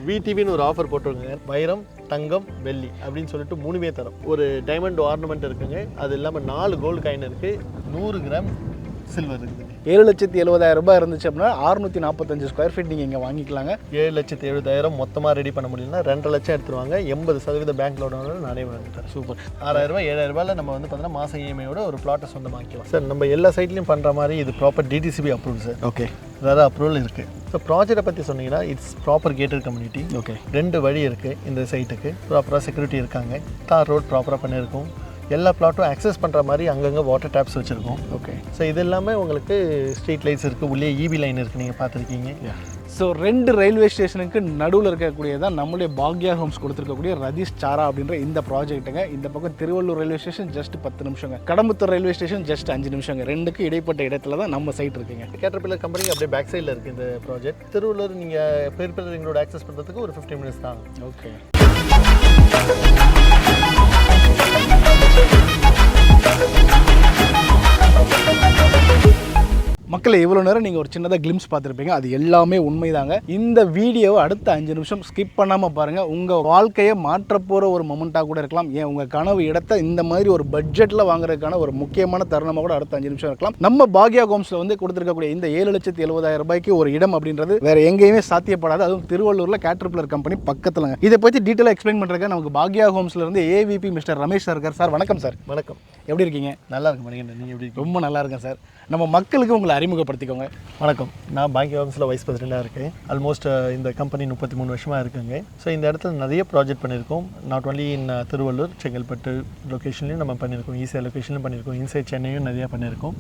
விடிவின்னு ஒரு ஆஃபர் போட்டிருக்காங்க. வைரம், தங்கம், வெள்ளி அப்படின்னு சொல்லிட்டு 3மே தரோம். ஒரு டைமண்ட் ஆர்னமெண்ட் இருக்குங்க. அது இல்லாமல் 4 கோல்டு காயின் இருக்குது. 100 கிராம் சில்வர் இருக்குது. 7,70,000 ரூபாய் இருந்துச்சு அப்படின்னா 645 ஸ்கொயர் ஃபீட் நீங்கள் இங்கே வாங்கிக்கலாங்க. 7,70,000 மொத்தமாக ரெடி பண்ண முடியலன்னா 2 லட்சம் எடுத்துருவாங்க. 80% பேங்க் லோனோட நானே வாங்கிட்டேன். சூப்பர். 6,000 ரூபாய் 7,000 ரூபாயில் நம்ம வந்து பார்த்தீங்கன்னா மாதம் இஎம்ஐயோட ஒரு பிளாட்டை சொந்தமாக்கலாம் சார். நம்ம எல்லா சைட்லையும் பண்ணுற மாதிரி இது proper DTCP approval sir. Okay, வேறு அப்ரூவல் இருக்குது. ஸோ ப்ராஜெக்டை பற்றி சொன்னீங்கன்னா it's proper gated community. Okay, 2 வழி இருக்குது இந்த சைட்டுக்கு. ப்ராப்பராக செக்யூரிட்டி இருக்காங்க. தார் ரோட் ப்ராப்பராக பண்ணியிருக்கோம். எல்லா பிளாட்டும் அக்சஸ் பண்ணுற மாதிரி அங்கங்கே வாட்டர் டேப்ஸ் வச்சுருக்கோம். ஓகே. ஸோ இது எல்லாமே உங்களுக்கு ஸ்ட்ரீட் லைட்ஸ் இருக்குது. உள்ளே இபி லைன் இருக்குது, நீங்கள் பார்த்துருக்கீங்க. ஸோ 2 ரயில்வே ஸ்டேஷனுக்கு நடுவில் இருக்கக்கூடியதான் நம்மளுடைய பாக்யா ஹோம்ஸ் கொடுத்துருக்கக்கூடிய ரதீஷ் சாரா அப்படின்ற இந்த ப்ராஜெக்ட்டுங்க. இந்த பக்கம் திருவள்ளூர் ரயில்வே ஸ்டேஷன் ஜஸ்ட் 10 நிமிஷங்க, கடம்பத்தூர் ரயில்வே ஸ்டேஷன் ஜஸ்ட் 5 நிமிஷங்க. 2க்கு இடைப்பட்ட இடத்துல தான் நம்ம சைட் இருக்குங்க. கேட்டர்பில்லர் கம்பெனி அப்படியே பேக் சைடில் இருக்குது இந்த ப்ராஜெக்ட். திருவள்ளூர் நீங்கள் பெரிய ரிங் ரோடு ஆக்சஸ் பண்ணுறதுக்கு ஒரு 15 மினிட்ஸ் தான். ஓகே. மக்களை இவ்வளோ நேரம் நீங்கள் ஒரு சின்னதாக கிளிம்ஸ் பார்த்துருப்பீங்க. அது எல்லாமே உண்மைதாங்க. இந்த வீடியோவை அடுத்த 5 நிமிஷம் ஸ்கிப் பண்ணாமல் பாருங்கள். உங்கள் வாழ்க்கையை மாற்றப்போகிற ஒரு மொமெண்ட்டாக கூட இருக்கலாம். ஏன் உங்கள் கனவு இடத்தை இந்த மாதிரி ஒரு பட்ஜெட்டில் வாங்குறதுக்கான ஒரு முக்கியமான தருணமாக கூட அடுத்த 5 நிமிஷம் இருக்கலாம். நம்ம பாக்யா ஹோம்ஸில் வந்து கொடுத்துருக்கக்கூடிய இந்த 7,70,000 ரூபாய்க்கு ஒரு இடம் அப்படின்றது வேறு எங்கேயுமே சாத்தியப்படாது. அதுவும் திருவள்ளூரில் கேட்டர்பில்லர் கம்பெனி பக்கத்துலங்க. இதை பற்றி டீட்டெயிலாக எக்ஸ்பிளைன் பண்ணுறதுக்கு நமக்கு பாக்யா ஹோம்ஸில் இருந்து ஏவிபி மிஸ்டர் ரமேஷ் சார் இருக்கார். சார் வணக்கம் சார். வணக்கம். எப்படி இருக்கீங்க? நல்லா இருக்கு மணிகண்டன். நீங்கள் எப்படி? ரொம்ப நல்லா இருக்கேன் சார். நம்ம மக்களுக்கு உங்களை அறிமுகப்படுத்திக்கோங்க. வணக்கம். நான் பாக்யா ஹோம்ஸில் வைஸ் பிரசிடெண்ட்டாக இருக்கேன். ஆல்மோஸ்ட் இந்த கம்பெனி 33 வருஷமாக இருக்குங்க. ஸோ இந்த இடத்துல நிறைய ப்ராஜெக்ட் பண்ணியிருக்கோம். Not only in Tiruvallur, Chengalpattu லொக்கேஷன்லையும் நம்ம பண்ணியிருக்கோம். ஈஸியாக லொக்கேஷன்லையும் பண்ணியிருக்கோம். இன்சைட் சென்னையும் நிறையா பண்ணியிருக்கோம்.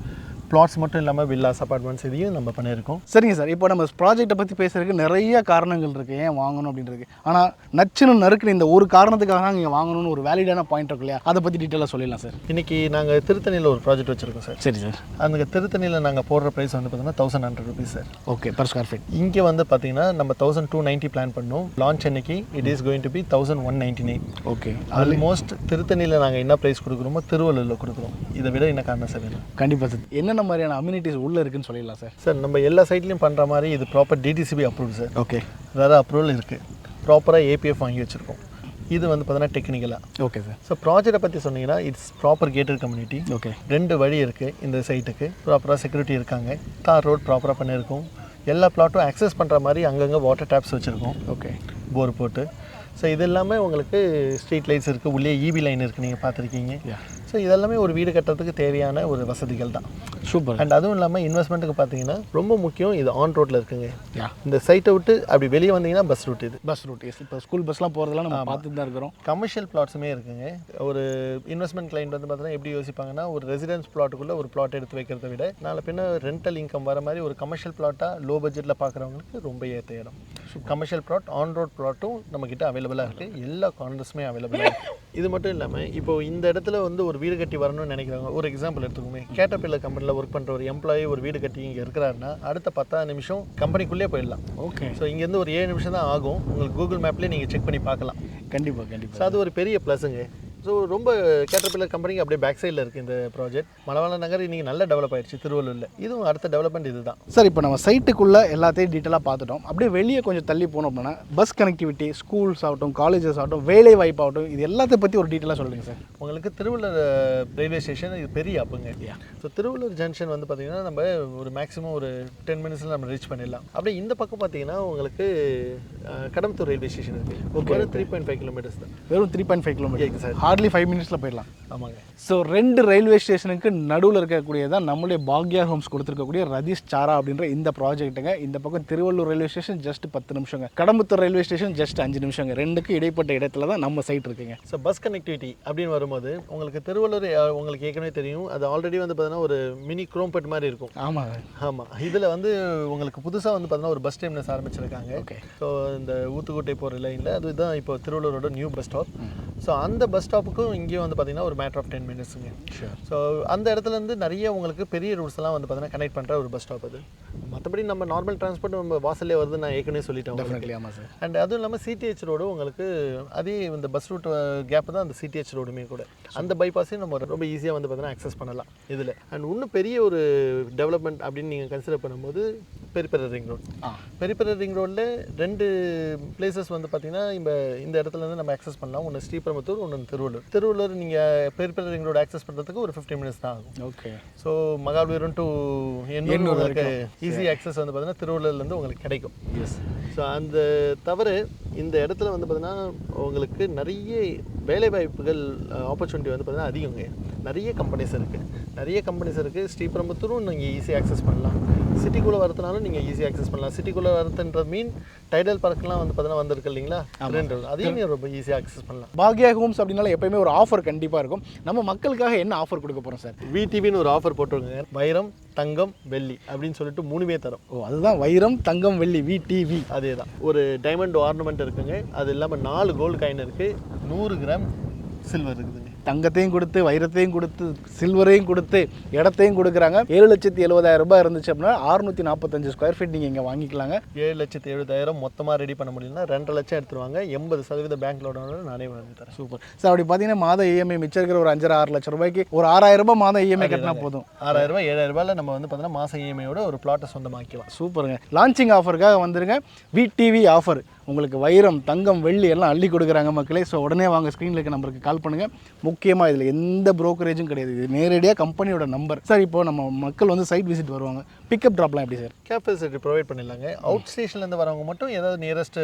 பிளாட்ஸ் மட்டும் இல்லாமல் வில்லாஸ், அப்பார்ட்மெண்ட்ஸ் இதையும் நம்ம பண்ணியிருக்கோம். சரிங்க சார். இப்போ நம்ம ப்ராஜெக்ட்டை பற்றி பேசுறதுக்கு நிறைய காரணங்கள் இருக்குது ஏன் வாங்கணும் அப்படின்றது. ஆனால் நச்சுன்னு நறுக்குன்னு இந்த ஒரு காரணத்துக்காக தான் நீங்கள் வாங்கணும்னு ஒரு வேலிடான பாயிண்ட் இருக்கு இல்லையா? அதை பற்றி டீட்டெயிலாக சொல்லிடலாம் சார். இன்றைக்கி நாங்கள் திருத்தணியில் ஒரு ப்ராஜெக்ட் வச்சுருக்கோம் சார். சரி சார். அந்த திருத்தணியில் நாங்கள் போடுற ப்ரைஸ் வந்து பார்த்தீங்கன்னா 1,100 rupees sir. Okay, per square feet. இங்கே வந்து பார்த்தீங்கன்னா நம்ம 1,290 பிளான் பண்ணோம். லான்ச் அன்னைக்கு it is going to be 1,199. Okay. Almost திருத்தணியில் நாங்கள் என்ன ப்ரைஸ் கொடுக்குறோமோ திருவள்ளூரில் கொடுக்குறோம். இதை விட என்ன காரணம் சார் வேணும்? கண்டிப்பாக சார். என்னென்ன மாதிரியான அம்யூனிட்டிஸ் உள்ளே இருக்குன்னு சொல்லிடலாம் சார். சார் நம்ம எல்லா சைட்லையும் பண்ணுற மாதிரி இது proper DTCP approval sir. Okay. வேறு அப்ரூவல் இருக்குது. ப்ராப்பராக ஏபிஎஃப் வாங்கி வச்சுருக்கோம். இது வந்து பார்த்தீங்கன்னா டெக்னிக்கலாக. Okay sir. ஸோ ப்ராஜெக்டை பற்றி சொன்னீங்கன்னா it's proper gated community. Okay. 2 வழி இருக்குது இந்த சைட்டுக்கு. ப்ராப்பராக செக்யூரிட்டி இருக்காங்க. தார் ரோட் ப்ராப்பராக பண்ணியிருக்கோம். எல்லா பிளாட்டும் அக்சஸ் பண்ணுற மாதிரி அங்கங்கே வாட்டர் டேப்ஸ் வச்சுருக்கோம். ஓகே. போர் போட்டு. ஸோ இது எல்லாமே உங்களுக்கு ஸ்ட்ரீட் லைட்ஸ் இருக்குது. உள்ளே இபி லைன் இருக்குது, நீங்கள் பார்த்துருக்கீங்க. ஸோ இதெல்லாமே ஒரு வீடு கட்டுறதுக்கு தேவையான ஒரு வசதிகள் தான். சூப்பர். அண்ட் அதுவும் இல்லாமல் இன்வெஸ்ட்மெண்ட்டுக்கு பார்த்தீங்கன்னா ரொம்ப முக்கியம். இது ஆன் ரோட்டில் இருக்குங்க. இந்த சைட்டை விட்டு அப்படி வெளியே வந்தீங்கன்னா பஸ் ரூட். இது பஸ் ரூட். இப்போ ஸ்கூல் பஸ்லாம் போகிறதெல்லாம் நம்ம பார்த்துட்டு தான் இருக்கிறோம். கமர்ஷியல் பிளாட்ஸுமே இருக்குங்க. ஒரு இன்வெஸ்ட்மெண்ட் கிளைண்ட் வந்து பார்த்தீங்கன்னா எப்படி யோசிப்பாங்கன்னா, ஒரு ரெசிடென்ஸ் பிளாட்டுக்குள்ளே ஒரு பிளாட் எடுத்து வைக்கிறத விட நாளை பின்ன ரெண்டல் இன்கம் வர மாதிரி ஒரு கமர்ஷியல் பிளாட்டாக லோ பட்ஜெட்டில் பார்க்குறவங்களுக்கு ரொம்ப ஏற்ற இடம். கமர்ஷியல் பிளாட், ஆன் ரோட் பிளாட்டும் நம்மக்கிட்ட அவைலபிளாக இருக்குது. எல்லா கார்னர்ஸுமே அவைலபிளாக இருக்குது. இது மட்டும் இல்லாமல் இப்போ இந்த இடத்துல வந்து ஒரு வீடு கட்டி வரணும்னு நினைக்கிறாங்க. ஒரு எக்ஸாம்பிள் எடுத்துக்கோமே, கேட்டர்பில்லர் கம்பெனியில் ஒர்க் பண்ணுற ஒரு எம்ப்ளாயி ஒரு வீடு கட்டி இங்கே இருக்கிறாருன்னா அடுத்த 10 நிமிஷம் கம்பெனிக்குள்ளே போயிடலாம். ஓகே. ஸோ இங்கேருந்து ஒரு 7 நிமிஷம் தான் ஆகும். உங்களுக்கு கூகுள் மேப்லேயே நீங்கள் செக் பண்ணி பார்க்கலாம். கண்டிப்பாக. ஸோ அது ஒரு பெரிய ப்ளஸ்ஸுங்க. ஸோ ரொம்ப கேட்டர்பில்லர் கம்பெனிக்கு அப்படியே பேக் சைடில் இருக்குது இந்த ப்ராஜெக்ட். மலவாள நகர் இன்றைக்கி நல்ல டெவலப் ஆயிடுச்சு திருவள்ளூரில். இதுவும் அடுத்த டெவலப்மெண்ட் இது தான் சார். இப்போ நம்ம சைட்டுக்குள்ளே எல்லாத்தையும் டீட்டெயிலாக பார்த்துட்டோம். அப்படியே வெளியே கொஞ்சம் தள்ளி போனோம் அப்படின்னா பஸ் கனெக்டிவிட்டி, ஸ்கூல்ஸ் ஆகட்டும், காலேஜஸ் ஆகட்டும், வேலை வாய்ப்பு ஆகட்டும், இது எல்லாத்தையும் பற்றி ஒரு டீட்டெயிலாக சொல்லுங்கள் சார். உங்களுக்கு திருவள்ளூர் ரயில்வே ஸ்டேஷன் இது பெரிய அப்புங்க. ஸோ திருவள்ளூர் ஜங்ஷன் வந்து பார்த்திங்கன்னா நம்ம ஒரு மேக்ஸிமம் ஒரு 10 மினிட்ஸில் நம்ம ரீச் பண்ணிடலாம். அப்படியே இந்த பக்கம் பார்த்தீங்கன்னா உங்களுக்கு கடம்பத்தூர் ரயில்வே ஸ்டேஷன் இருக்குது. ஒரு 3.5 கிலோமீட்டர்ஸ் தான். வெறும் 3.5 கிலோமீட்டர் சார். ஹார்ட்லி 5 மினிட்ஸில் போயிடலாம். ஆமாங்க. ஸோ 2 ரயில்வே ஸ்டேஷனுக்கு நடுவில் இருக்கக்கூடியதான் நம்மளுடைய பாக்யா ஹோம்ஸ் கொடுத்துருக்கக்கூடிய ரதீஷ் சாரா அப்படின்ற இந்த ப்ராஜெக்ட்டுங்க. இந்த பக்கம் திருவள்ளூர் ரயில்வே ஸ்டேஷன் ஜஸ்ட் 10 நிமிஷங்க, கடம்பத்தூர் ரயில்வே ஸ்டேஷன் ஜஸ்ட் 5 நிமிஷங்க. 2க்கு இடைப்பட்ட இடத்துல தான் நம்ம சைட் இருக்குங்க. ஸோ பஸ் கனெக்டிவிட்டி அப்படின்னு வரும்போது உங்களுக்கு திருவள்ளூர் உங்களுக்கு ஏற்கனவே தெரியும். அது ஆல்ரெடி வந்து பார்த்தீங்கன்னா ஒரு மினி குரோம்பட் மாதிரி இருக்கும். ஆமாங்க. ஆமாம். இதில் வந்து உங்களுக்கு புதுசாக வந்து பார்த்தீங்கன்னா ஒரு பஸ் டெர்மினஸ் ஆரம்பிச்சிருக்காங்க. ஓகே. ஸோ இந்த ஊத்துக்கோட்டை போகிற லைனில் அதுதான் இப்போ திருவள்ளூரோட நியூ பஸ் ஸ்டாப். ஸோ அந்த பஸ் ஸ்டாப்புக்கும் இங்கேயும் வந்து பார்த்தீங்கன்னா ஒரு மேட்டர் ஆஃப் 10 மினிட்ஸுங்க. ஸோ அந்த இடத்துலேருந்து நிறைய உங்களுக்கு பெரிய ரூட்ஸ்லாம் வந்து பார்த்தீங்கன்னா கனெக்ட் பண்ணுற ஒரு பஸ் ஸ்டாப் அது. மற்றபடி நம்ம நார்மல் டிரான்ஸ்போர்ட் நம்ம வாசல்லே வருது நான் ஏற்கனவே சொல்லிட்டேன். டெஃபினெட்லி ஆமாம் சார். அண்ட் அதுவும் இல்லாமல் சிடிஹெச் ரோடு உங்களுக்கு அதே இந்த பஸ் ரூட் கேப் தான் அந்த சிடிஹெச் ரோடுமே கூட. அந்த பைபாஸையும் நம்ம ரொம்ப ஈஸியாக வந்து பார்த்தீங்கன்னா அக்சஸ் பண்ணலாம் இதில். அண்ட் இன்னும் பெரிய ஒரு டெவலப்மெண்ட் அப்படின்னு நீங்கள் கன்சிடர் பண்ணும்போது peripheral ring road. Peripheral ring ரோடில் 2 பிளேசஸ் வந்து பார்த்தீங்கன்னா இந்த இடத்துல இருந்து நம்ம அக்சஸ் பண்ணலாம். ஒன்று ஸ்ரீபெரும்புத்தூர், ஒன்று திருவள்ளூர். திருவள்ளூர் நீங்கள் பெரிபெரல் ரிங் ரோடு அக்சஸ் பண்ணுறதுக்கு ஒரு 15 மினிட்ஸ் தான் ஆகும். Okay. So Mahabalipuram to Ennore உங்களுக்கு ஈஸி அக்சஸ் வந்து பார்த்தீங்கன்னா திருவள்ளூர்லேருந்து உங்களுக்கு கிடைக்கும். எஸ். ஸோ அந்த தவிர இந்த இடத்துல வந்து பார்த்தீங்கன்னா உங்களுக்கு நிறைய வேலைவாய்ப்புகள் ஆப்பர்ச்சுனிட்டி வந்து பார்த்தீங்கன்னா அதிகங்க. நிறைய கம்பெனிஸ் இருக்குது. ஸ்ரீபெரும்புத்தூரும் நீங்கள் ஈஸியாக அக்சஸ் பண்ணலாம். சிட்டிக்குள்ளே வரதுனாலும் நீங்கள் ஈஸியாக அக்சஸ் பண்ணலாம். சிட்டிக்குள்ளே வரதுன்ற டைடல் பார்க்கெலாம் வந்து பார்த்தீங்கன்னா வந்திருக்கு இல்லைங்களா, அதையும் நீங்கள் ரொம்ப ஈஸியாக அக்சஸ் பண்ணலாம். பாக்யா ஹோம்ஸ் அப்படின்னால எப்பயுமே ஒரு ஆஃபர் கண்டிப்பாக இருக்கும். நம்ம மக்களுக்காக என்ன ஆஃபர் கொடுக்க போகிறோம் சார்? விடிவின்னு ஒரு ஆஃபர் போட்டிருக்காங்க. வைரம், தங்கம், வெள்ளி அப்படின்னு சொல்லிட்டு 3மே தரும். அதுதான் வைரம், தங்கம், வெள்ளி, விடிவி. அதே தான். ஒரு டைமண்ட் ஆர்னமெண்ட் இருக்குங்க. அது இல்லாமல் 4 கோல்டு காயின் இருக்குது. 100 கிராம் சில்வர் இருக்குதுங்க. தங்கத்தையும் கொடுத்து, வைரத்தையும் கொடுத்து, சில்வரையும் கொடுத்து, இடத்தையும் கொடுக்குறாங்க. 7,70,000 ரூபாய் இருந்துச்சு அப்படின்னா 645 ஸ்கொயர் ஃபீட் நீங்கள் இங்கே வாங்கிக்கலாங்க. 7,70,000 மொத்தமாக ரெடி பண்ண முடியலன்னா 2 லட்சம் எடுத்துருவாங்க. 80% பேங்க் லோனோட நானே வாங்கி தரேன். Super sir. அப்படி பார்த்தீங்கன்னா மாத இஎம்ஐ மிச்சம் இருக்கிற ஒரு 5-6 லட்சம் ரூபாய்க்கு ஒரு 6,000 ரூபாய் மாதம் இஎம்ஐ கட்டினா போதும். 6,000 ரூபாய் 7,000 ரூபாயில் நம்ம வந்து பார்த்தீங்கன்னா மாதம் இஎம்ஐயோட ஒரு பிளாட்டை சொந்தமாக்கலாம். சூப்பருங்க. லான்ச்சிங் ஆஃபருக்காக வந்துருங்க. விடிவி ஆஃபர் உங்களுக்கு வைரம், தங்கம், வெள்ளி எல்லாம் அள்ளி கொடுக்குறாங்க மக்களே. ஸோ உடனே வாங்க, ஸ்க்ரீனில் இருக்க நம்பருக்கு கால் பண்ணுங்கள். முக்கியமாக இதில் எந்த ப்ரோக்கரேஜும் கிடையாது. இது நேரடியாக கம்பெனியோட நம்பர். சார் இப்போ நம்ம மக்கள் வந்து சைட் விசிட் வருவாங்க, பிக்கப் ட்ராப்லாம் எப்படி சார்? கேப் ஃபெசிலிட்டி ப்ரொவைட் பண்ணிடலாங்க. அவுட் ஸ்டேஷன்லேருந்து வரவங்க மட்டும் ஏதாவது நியரஸ்ட்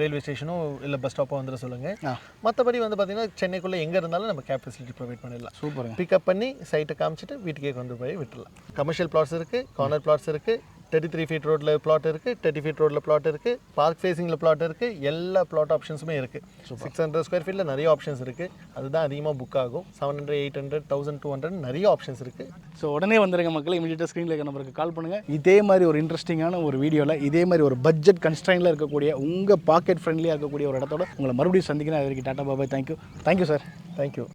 ரயில்வே ஸ்டேஷனோ இல்லை பஸ் ஸ்டாப்போ வந்துட சொல்லுங்கள். மற்றபடி வந்து பார்த்தீங்கன்னா சென்னைக்குள்ளே எங்கே இருந்தாலும் நம்ம கேப் ஃபெசிலிட்டி ப்ரொவைட் பண்ணிடலாம். சூப்பர். பிக்கப் பண்ணி சைட்டை காமிச்சிட்டு வீட்டுக்கே கொண்டு போய் விட்டுடலாம். கமர்ஷியல் பிளாட்ஸ் இருக்குது, கார்னர் பிளாட்ஸ் இருக்குது, 33 ஃபீட் ரோட்டில் பிளாட் இருக்குது, 30 ஃபீட் ரோட்டில் பிளாட் இருக்குது, பார்க் ஃபேஸிங்கில் பிளாட் இருக்குது. எல்லா பிளாட் ஆப்ஷன்ஸுமே இருக்குது. 600 ஸ்கொயர் ஃபீட்டில் நிறைய ஆப்ஷன்ஸ் இருக்குது. அதுதான் அதிகமாக புக் ஆகும். 700, 800, 1200 நிறைய ஆப்ஷன்ஸ் இருக்குது. ஸோ உடனே வந்துடுங்க மக்கள். இமீடியட்டாக ஸ்க்ரீனில் இருக்க நம்பருக்கு கால் பண்ணுங்கள். இதே மாதிரி ஒரு இன்ட்ரெஸ்டிங்கான ஒரு வீடியோவில் இதே மாதிரி ஒரு பட்ஜெட் கன்ஸ்ட்ரைனில் இருக்கக்கூடிய உங்கள் பாக்கெட் ஃப்ரெண்ட்லியாக இருக்கக்கூடிய ஒரு இடத்தோட உங்களை மறுபடியும் சந்திக்கிறேன். அது வரைக்கும் tata bye bye. Thank you sir. Thank you.